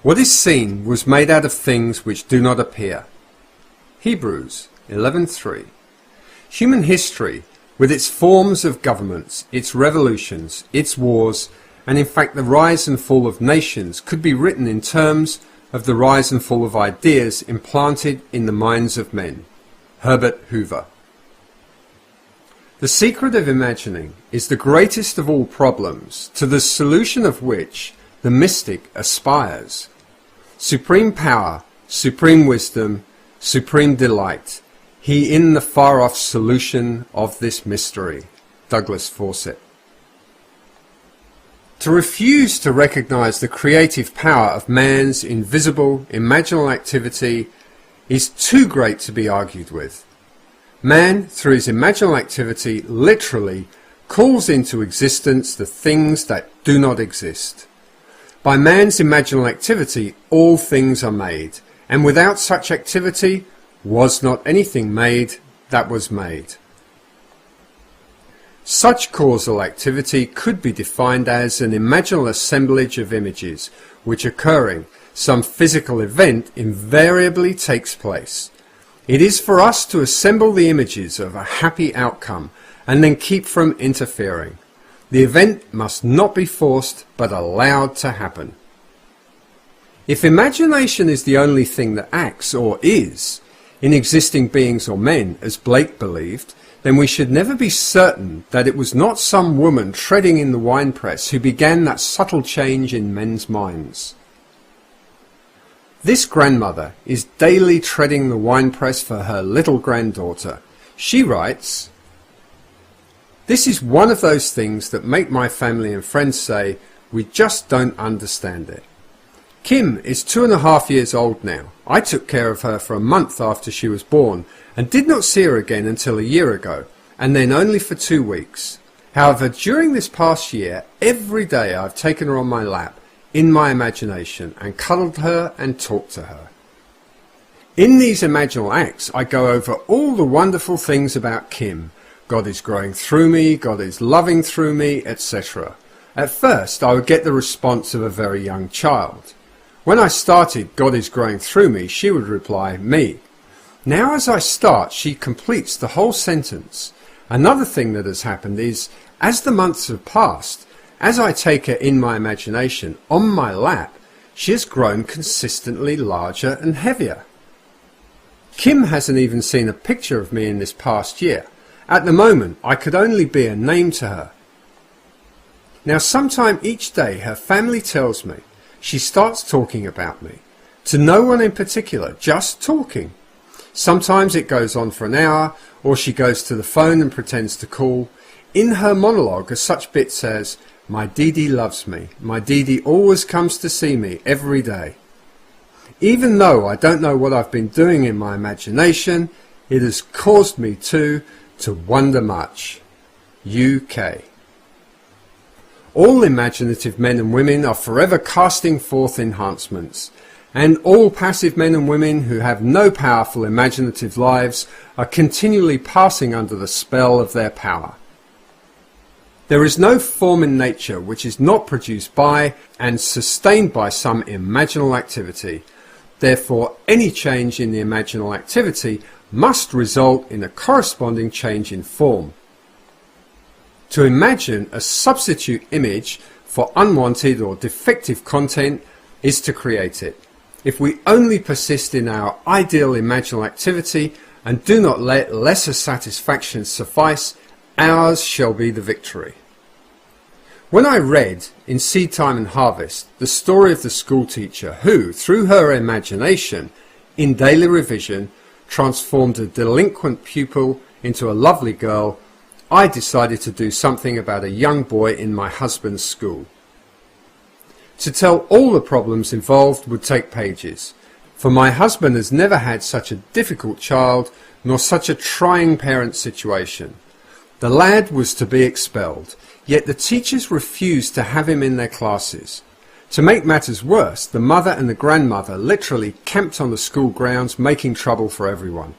What is seen was made out of things which do not appear. Hebrews 11:3. Human history, with its forms of governments, its revolutions, its wars, and in fact the rise and fall of nations, could be written in terms of the rise and fall of ideas implanted in the minds of men. Herbert Hoover. The secret of imagining is the greatest of all problems, to the solution of which the mystic aspires. Supreme power, supreme wisdom, supreme delight, he in the far-off solution of this mystery. Douglas Fawcett. To refuse to recognize the creative power of man's invisible, imaginal activity is too great to be argued with. Man, through his imaginal activity, literally calls into existence the things that do not exist. By man's imaginal activity, all things are made, and without such activity was not anything made that was made. Such causal activity could be defined as an imaginal assemblage of images, which occurring some physical event invariably takes place. It is for us to assemble the images of a happy outcome and then keep from interfering. The event must not be forced but allowed to happen. If imagination is the only thing that acts, or is, in existing beings or men, as Blake believed, then we should never be certain that it was not some woman treading in the winepress who began that subtle change in men's minds. This grandmother is daily treading the winepress for her little granddaughter. She writes, "This is one of those things that make my family and friends say, we just don't understand it. Kim is 2.5 years old now. I took care of her for a month after she was born and did not see her again until a year ago, and then only for 2 weeks. However, during this past year, every day I've taken her on my lap, in my imagination, and cuddled her and talked to her. In these imaginal acts, I go over all the wonderful things about Kim. God is growing through me, God is loving through me, etc. At first, I would get the response of a very young child. When I started, God is growing through me, she would reply, me. Now as I start, she completes the whole sentence. Another thing that has happened is, as the months have passed, as I take her in my imagination, on my lap, she has grown consistently larger and heavier. Kim hasn't even seen a picture of me in this past year. At the moment, I could only be a name to her. Now sometime each day her family tells me, she starts talking about me. To no one in particular, just talking. Sometimes it goes on for an hour, or she goes to the phone and pretends to call. In her monologue are such bits as, my Dee loves me, my Dee always comes to see me every day. Even though I don't know what I've been doing in my imagination, it has caused me to wonder much. UK. All imaginative men and women are forever casting forth enhancements, and all passive men and women who have no powerful imaginative lives are continually passing under the spell of their power. There is no form in nature which is not produced by and sustained by some imaginal activity. Therefore, any change in the imaginal activity must result in a corresponding change in form. To imagine a substitute image for unwanted or defective content is to create it. If we only persist in our ideal imaginal activity and do not let lesser satisfactions suffice, ours shall be the victory. When I read, in Seed Time and Harvest, the story of the school teacher who, through her imagination, in daily revision, transformed a delinquent pupil into a lovely girl, I decided to do something about a young boy in my husband's school. To tell all the problems involved would take pages, for my husband has never had such a difficult child nor such a trying parent situation. The lad was to be expelled, yet the teachers refused to have him in their classes. To make matters worse, the mother and the grandmother literally camped on the school grounds, making trouble for everyone.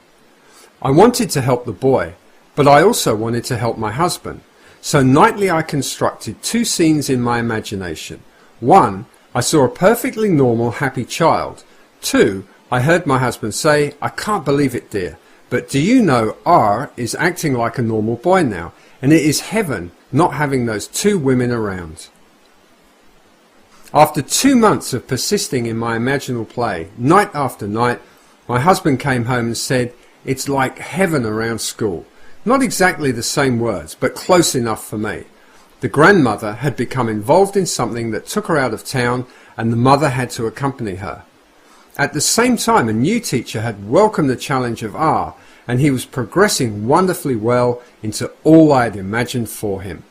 I wanted to help the boy, but I also wanted to help my husband. So nightly I constructed 2 scenes in my imagination. One I saw a perfectly normal, happy child. 2. I heard my husband say, I can't believe it, dear, but do you know R is acting like a normal boy now, and it is heaven not having those 2 women around. After 2 months of persisting in my imaginal play, night after night, my husband came home and said, it's like heaven around school. Not exactly the same words, but close enough for me. The grandmother had become involved in something that took her out of town, and the mother had to accompany her. At the same time, a new teacher had welcomed the challenge of R, and he was progressing wonderfully well into all I had imagined for him.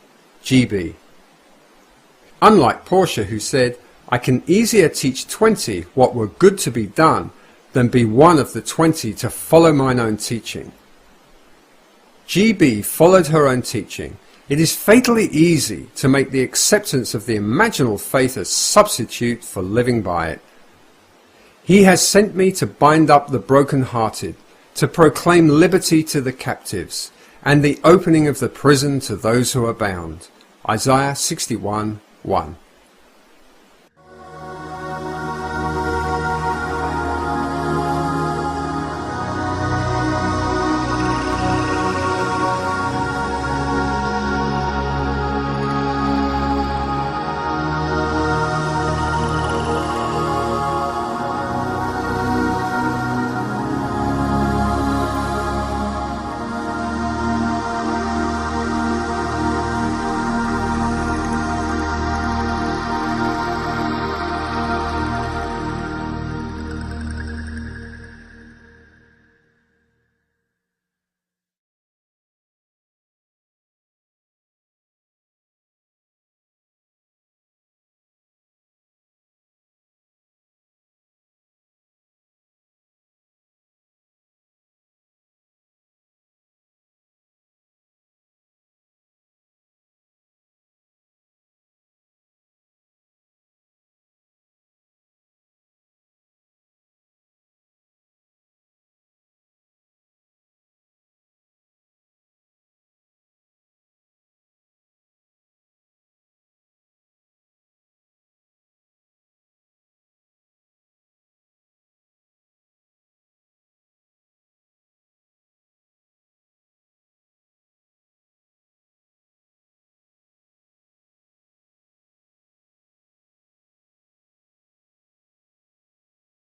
GB. Unlike Portia, who said, I can easier teach 20 what were good to be done than be one of the 20 to follow mine own teaching. GB followed her own teaching. It is fatally easy to make the acceptance of the imaginal faith a substitute for living by it. He has sent me to bind up the broken-hearted, to proclaim liberty to the captives, and the opening of the prison to those who are bound. Isaiah 61:1.